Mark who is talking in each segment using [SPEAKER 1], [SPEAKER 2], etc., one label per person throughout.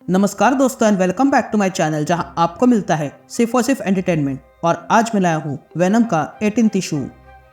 [SPEAKER 1] नमस्कार दोस्तों and welcome back to my channel जहां आपको मिलता है सिर्फ और सिर्फ एंटरटेनमेंट। और आज मैं लाया हूँ वेनम का 18th इशू।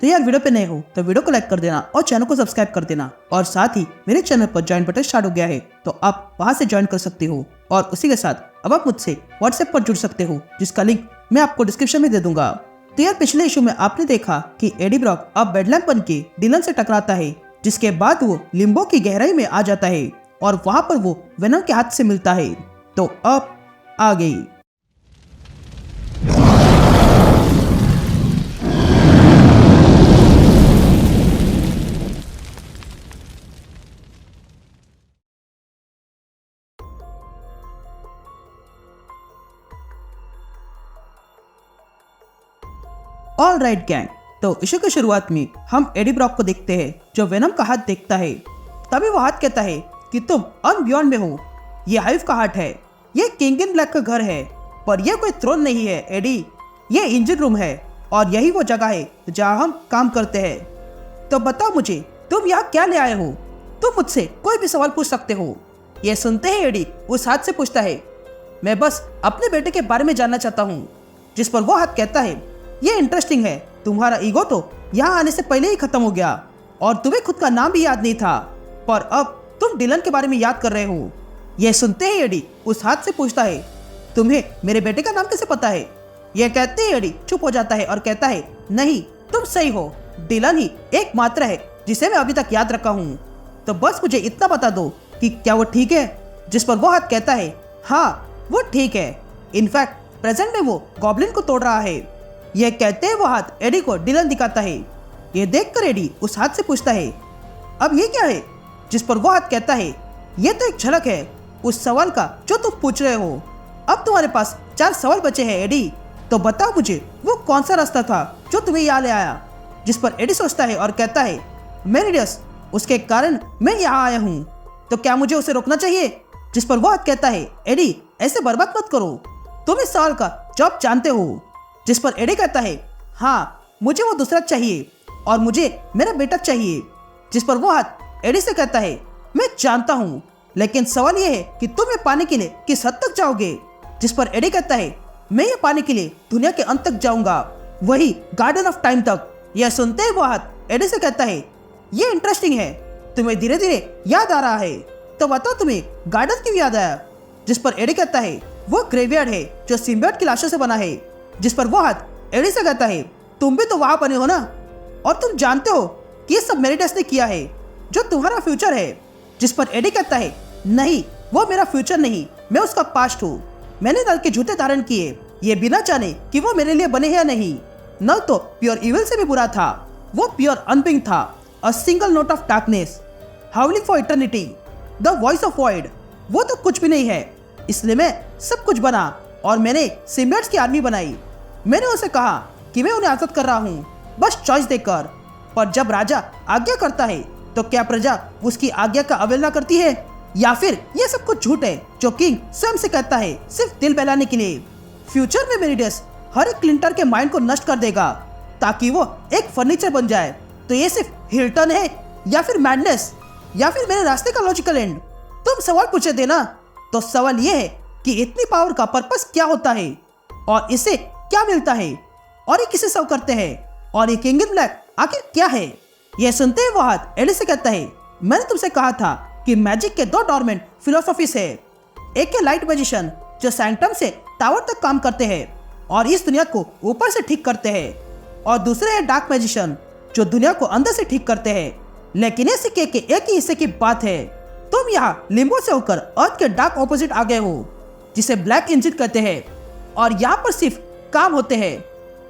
[SPEAKER 1] तो यार वीडियो पे नए हो तो वीडियो को लाइक कर देना और चैनल को सब्सक्राइब कर देना। और साथ ही मेरे चैनल पर ज्वाइन बटन स्टार्ट हो गया है तो आप वहां से ज्वाइन कर सकते हो। और उसी के साथ अब आप मुझसे व्हाट्सएप पर जुड़ सकते हो जिसका लिंक मैं आपको डिस्क्रिप्शन में दे दूंगा। तो यार पिछले इशू में आपने देखा कि एडी ब्रॉक अब बेडलैम्प बन के डिलन से टकराता है, जिसके बाद वो लिम्बो की गहराई में आ जाता है और वहां पर वो वेनम के हाथ से मिलता है। तो अब आ गई। ऑल राइट गैंग, तो इशू की शुरुआत में हम एडी ब्रॉक को देखते हैं जो वेनम का हाथ देखता है। तभी वो हाथ कहता है कि तुम अनबियॉन्ड में हो, ये हाइव का हार्ट है, ये किंग इन ब्लैक का घर है, पर यह कोई थ्रोन नहीं है एडी, ये इंजन रूम है और यही वो जगह है जहाँ हम काम करते हैं। तो बताओ मुझे तुम यहाँ क्या ले आए हो? तुम मुझसे कोई भी सवाल पूछ सकते हो। ये सुनते ही एडी उस हाथ से पूछता है, मैं बस अपने बेटे के बारे में जानना चाहता हूँ। जिस पर वो हाथ कहता है, ये इंटरेस्टिंग है, तुम्हारा ईगो तो यहाँ आने से पहले ही खत्म हो गया और तुम्हें खुद का नाम भी याद नहीं था, पर अब तुम डिलन के बारे में याद कर रहे हो। यह सुनते ही एडी उस हाथ से पूछता है, तुम्हें मेरे बेटे का नाम कैसे पता है? यह कहते ही एडी चुप हो जाता है और कहता है, नहीं तुम सही हो, डिलन ही एकमात्र है जिसे मैं अभी तक याद रखा हूँ। तो बस मुझे इतना बता दो कि क्या वो ठीक है? जिस पर वो हाथ कहता है, हाँ वो ठीक है, इनफैक्ट प्रेजेंट में वो गॉब्लिन को तोड़ रहा है। यह कहते ही वो हाथ एडी को डिलन दिखाता है। यह देखकर एडी उस हाथ से पूछता है, अब ये क्या है? जिस पर वो हाथ कहता है, ये तो एक झलक है उस सवाल का जो तुम पूछ रहे हो। अब तुम्हारे पास 4 सवाल बचे हैं एडी, तो बताओ मुझे वो कौन सा रास्ता था जो तुम्हें यहाँ ले आया? जिस पर एडी सोचता है और कहता है, मेरिडियस, उसके कारण मैं यहाँ आया हूँ, तो क्या मुझे उसे रोकना चाहिए? जिस पर वो हाथ कहता है, एडी ऐसे बर्बाद मत करो, तुम इस सवाल का जवाब जानते हो। जिस पर एडी कहता है, हाँ मुझे वो दूसरा चाहिए और मुझे मेरा बेटा चाहिए। जिस पर वो हाथ एडी से कहता है, मैं जानता हूँ, लेकिन सवाल यह है कि तुम ये पाने के लिए किस हद तक जाओगे? जिस पर एडी कहता है, मैं ये पाने के लिए दुनिया के अंत तक जाऊंगा, वही गार्डन ऑफ टाइम तक। यह सुनते ही वो हाथ एडी से कहता है, ये इंटरेस्टिंग है, तुम्हें धीरे धीरे याद आ रहा है, तो बताओ तुम्हें गार्डन क्यों याद आया? जिस पर एडी कहता है, वो ग्रेवयार्ड है जो सिम्बियोट की लाशों से बना है। जिस पर वो हाथ एडी से कहता है, तुम भी तो वहां बने हो ना, और तुम जानते हो कि ये सब मेरिडियस ने किया है जो तुम्हारा फ्यूचर है। जिस पर एडी कहता है, नहीं वो मेरा फ्यूचर नहीं, मैं उसका पास्ट हूँ, मैंने नल के जूते धारण किए, ये बिना जाने कि वो मेरे लिए बने हैं या नहीं। नल तो प्योर इविल से भी बुरा था, वो प्योर अनबिंग था, a single note of darkness, हाउलिंग for eternity, the voice of void, वो तो कुछ भी नहीं है। इसलिए मैं सब कुछ बना और मैंने सिम्बियोट्स की आर्मी बनाई। मैंने उसे कहा कि मैं उन्हें आजाद कर रहा हूँ बस चॉइस देकर, पर जब राजा आज्ञा करता है तो क्या प्रजा उसकी आज्ञा का अवहेलना करती है, या फिर यह सब कुछ झूठ है जो किंग स्वयं से कहता है सिर्फ दिल बहलाने के लिए? फ्यूचर में मेरिडियस हर एक क्लिंटर के माइंड को नष्ट कर देगा ताकि वो एक फर्नीचर बन जाए। तो ये सिर्फ हिल्टन है या फिर मैडनेस या फिर मेरे रास्ते का लॉजिकल एंड? तुम सवाल पूछे थे ना, तो सवाल यह है कि इतनी पावर का पर्पस क्या होता है और इसे क्या मिलता है और ये किसे सर्व करते हैं, और ये किंग इन ब्लैक आखिर क्या है? यह सुनते ही वो हाथ एडी से कहता है, मैंने तुमसे कहा था कि मैजिक के 2 डोरमेंट फिलोसॉफीज है। एक है लाइट मैजिशियन जो सैंक्टम से टावर तक काम करते हैं और इस दुनिया को ऊपर से ठीक करते हैं, और दूसरे है डार्क मैजिशियन जो दुनिया को अंदर से ठीक करते हैं। लेकिन इस सिक्के के एक ही हिस्से की बात है, तुम यहाँ लिम्बो से होकर अर्थ के डार्क ऑपोजिट आ गए हो जिसे ब्लैक इंजन कहते हैं, और यहाँ पर सिर्फ काम होते हैं।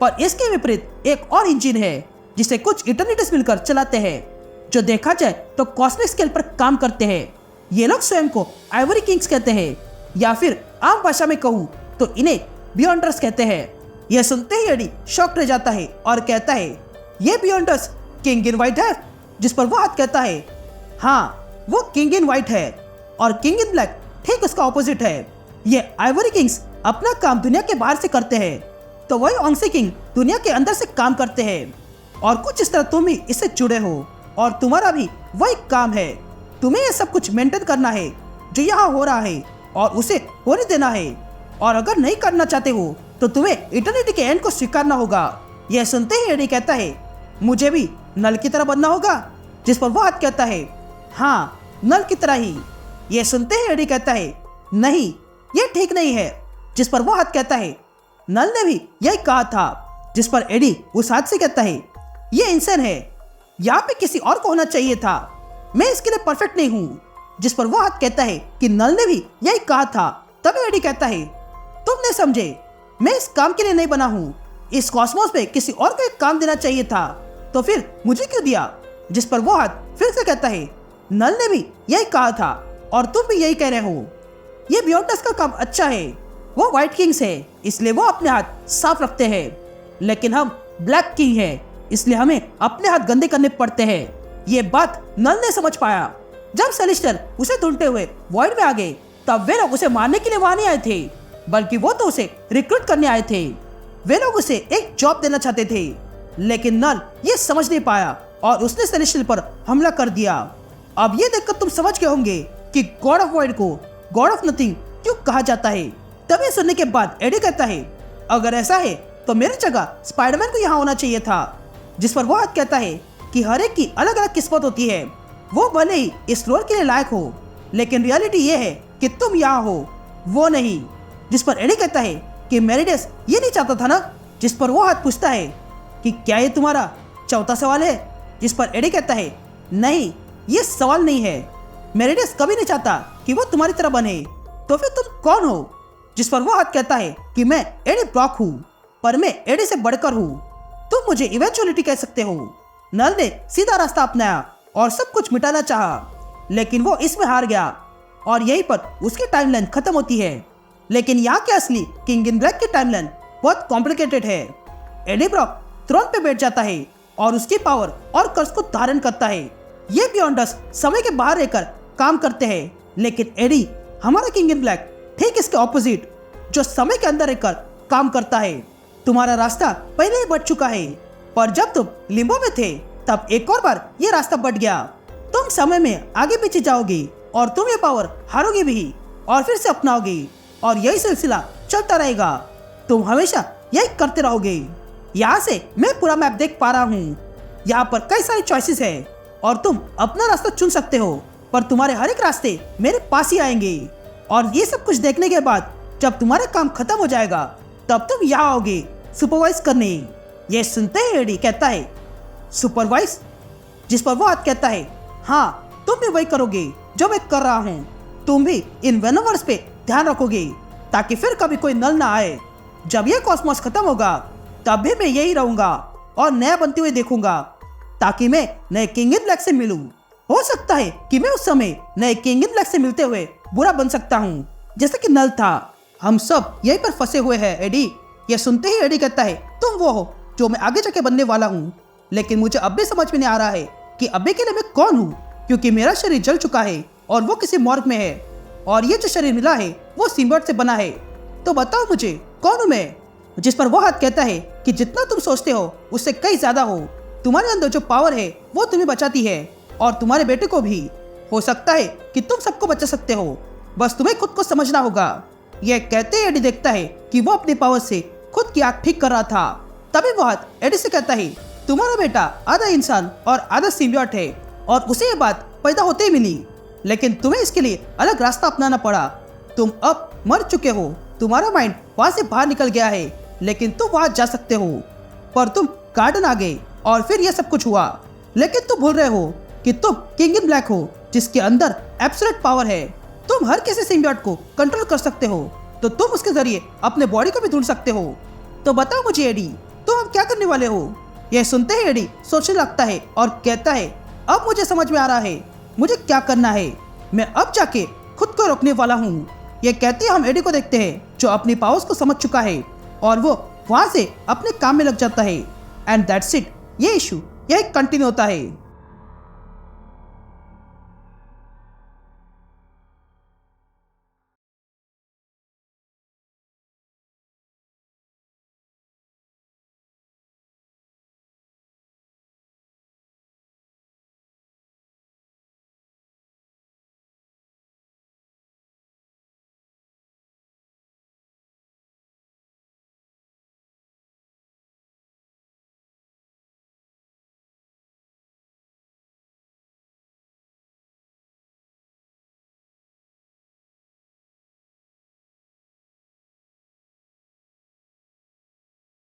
[SPEAKER 1] पर इसके विपरीत एक और इंजन है जिसे कुछ इटर्निटीज मिलकर चलाते हैं, जो देखा जाए तो कॉस्मिक स्केल पर काम करते हैं। ये लोग स्वयं को आइवरी किंग्स कहते हैं, या फिर आम भाषा में कहूँ तो इन्हें बियॉन्डर्स कहते हैं। यह सुनते ही एडी शॉक रह जाता है और कहता है, ये बियॉन्डर्स किंग इन व्हाइट है? जिस पर वो हाथ कहता है, हाँ वो किंग इन व्हाइट है और किंग इन ब्लैक ठीक उसका ऑपोजिट है। ये आइवरी किंग्स अपना काम दुनिया के बाहर से करते हैं, तो वही ऑंगसी किंग दुनिया के अंदर से काम करते हैं। और कुछ इस तरह तुम भी इससे जुड़े हो और तुम्हारा भी वही काम है, तुम्हें ये सब कुछ मेंटेन करना है जो यहाँ हो रहा है और उसे होने देना है, और अगर नहीं करना चाहते हो तो तुम्हें इटर्निटी के एंड को स्वीकारना होगा। यह सुनते ही एडी कहता है, मुझे भी नल की तरह बनना होगा? जिस पर वो हाथ कहता है, हाँ, नल की तरह ही। यह सुनते ही एडी कहता है, नहीं, यह ठीक नहीं है। जिस पर वो हाथ कहता है, नल ने भी यही कहा था। जिस पर एडी उस हाथ से कहता है, यह इंसान है, यहाँ पे किसी और को होना चाहिए था, मैं इसके लिए परफेक्ट नहीं हूँ। जिस पर वो हाथ कहता है कि नल ने भी यही कहा था। तभी एडी कहता है, तुम नहीं समझे, मैं इस काम के लिए नहीं बना हूँ, इस कॉस्मोस पे किसी और को एक काम देना चाहिए था, तो फिर मुझे क्यों दिया? जिस पर वो हाथ फिर से कहता है, नल ने भी यही कहा था और तुम भी यही कह रहे हो। ये बियॉन्डस का काम अच्छा है, वो व्हाइट किंग्स है, इसलिए वो अपने हाथ साफ रखते हैं, लेकिन हम ब्लैक किंग है, इसलिए हमें अपने हाथ गंदे करने पड़ते हैं। ये बात नल ने समझ पाया। जब सेलेस्टर उसे ढूंढते हुए वॉइड में आ गए, तब वे लोग उसे मारने के लिए वहां नहीं आए थे, बल्कि वो तो उसे रिक्रूट करने आए थे। वे लोग उसे एक जॉब देना चाहते थे, लेकिन नल ये समझ नहीं पाया और उसने सेलेस्टियल पर हमला कर दिया। अब ये देखकर तुम समझ गए होंगे कि गॉड ऑफ वॉइड को गॉड ऑफ नथिंग क्यों कहा जाता है। तभी सुनने के बाद एडी कहता है, अगर ऐसा है तो मेरी जगह स्पाइडरमैन को यहाँ होना चाहिए था। जिस पर वो हाथ कहता है कि हर एक की अलग अलग किस्मत होती है, वो भले ही इस रोल के लिए लायक हो, लेकिन रियलिटी ये है कि तुम यहाँ हो, वो नहीं। जिस पर एडी कहता है कि मेरिडस ये नहीं चाहता था ना? जिस पर वो हाथ पूछता है कि क्या ये तुम्हारा चौथा सवाल है? जिस पर एडी कहता है, नहीं, ये सवाल नहीं है, मेरिडस कभी नहीं चाहता कि वो तुम्हारी तरह बने, तो फिर तुम कौन हो? जिस पर वो हाथ कहता है कि मैं एडी ब्रॉक हूँ, पर मैं एडी से बढ़कर हूँ, तुम मुझे इवेंचुअलिटी कह सकते हो। नल ने सीधा रास्ता अपनाया और सब कुछ मिटाना चाहा, लेकिन वो इसमें हार गया और यहीं पर उसकी टाइमलाइन खत्म होती है। लेकिन यहाँ के असली किंग इन ब्लैक की टाइमलाइन बहुत कॉम्प्लिकेटेड है। एडी ब्रॉक थ्रोन पे बैठ जाता है और उसकी पावर और कर्ज को धारण करता है। ये बियॉन्डस समय के बाहर रहकर काम करते हैं, लेकिन एडी हमारा किंग इन ब्लैक ठीक इसके ऑपोजिट, जो समय के अंदर रहकर काम करता है। तुम्हारा रास्ता पहले ही बढ़ चुका है, पर जब तुम लिम्बो में थे तब एक और बार ये रास्ता बढ़ गया। तुम समय में आगे पीछे जाओगे और तुम ये पावर हारोगे भी और फिर से अपनाओगे, और यही सिलसिला चलता रहेगा। तुम हमेशा यही करते रहोगे। यहाँ से मैं पूरा मैप देख पा रहा हूँ। यहाँ पर कई सारी चॉइसेस है और तुम अपना रास्ता चुन सकते हो, पर तुम्हारे हर एक रास्ते मेरे पास ही आएंगे। और ये सब कुछ देखने के बाद जब तुम्हारा काम खत्म हो जाएगा, तब तुम यहाँ आओगे सुपरवाइज करने। ये सुनते ही एडी कहता है, सुपरवाइज? जिस पर वो हाथ कहता है, हाँ, तुम भी वही करोगे जो मैं कर रहा हूँ। तुम भी इन वेनोवर्स पे ध्यान रखोगे ताकि फिर कभी कोई नल ना आए। जब ये कॉस्मोस खत्म होगा तब भी मैं यही रहूंगा और नया बनते हुए देखूंगा, ताकि मैं नए किंग इन ब्लैक से मिलूं। हो सकता है कि मैं उस समय नए किंग इन ब्लैक से मिलते हुए बुरा बन सकता हूँ, जैसे कि नल था। हम सब यहीं पर फंसे हुए हैं एडी। ये सुनते ही एडी कहता है, तुम वो हो जो मैं आगे जाके बनने वाला हूँ, लेकिन मुझे अब भी समझ में नहीं आ रहा है कि अभी के लिए मैं कौन हूँ, क्योंकि मेरा शरीर जल चुका है और वो किसी मॉर्ग में है, और ये जो शरीर मिला है वो सिम्बायोट से बना है। तो बताओ मुझे कौन हूँ मैं? जिस पर वो हाथ कहता है कि जितना तुम सोचते हो उससे कई ज्यादा हो। तुम्हारे अंदर जो पावर है वो तुम्हें बचाती है और तुम्हारे बेटे को भी। हो सकता है कि तुम सबको बचा सकते हो, बस तुम्हें खुद को समझना होगा। यह कहते ही एडी देखता है कि वो अपनी पावर से खुद की आंख ठीक कर रहा था। तभी वो हाथ एडी से कहता है, तुम्हारा बेटा आधा इंसान और आधा सिम्बियोट है और उसे ये बात पैदा होते ही मिली, लेकिन तुम्हें इसके लिए अलग रास्ता अपनाना पड़ा। तुम अब मर चुके हो, तुम्हारा माइंड वहां से बाहर निकल गया है, लेकिन तुम वहां जा सकते हो। पर तुम गार्डन आ गए और फिर यह सब कुछ हुआ, लेकिन तुम भूल रहे हो कि तुम किंग इन ब्लैक हो, जिसके अंदर एब्सोल्यूट पावर है। तुम हर किसी सिम्बियोट को कंट्रोल कर सकते हो, तो तुम उसके जरिए अपने बॉडी को भी ढूंढ सकते हो। तो बताओ मुझे एडी, तुम अब क्या करने वाले हो? यह सुनते ही एडी सोचने लगता है और कहता है, अब मुझे समझ में आ रहा है मुझे क्या करना है। मैं अब जाके खुद को रोकने वाला हूँ। यह कहते ही हम एडी को देखते हैं, जो अपनी पावर्स को समझ चुका है और वो वहां से अपने काम में लग जाता है। And that's it. ये इशू यही कंटिन्यू होता है।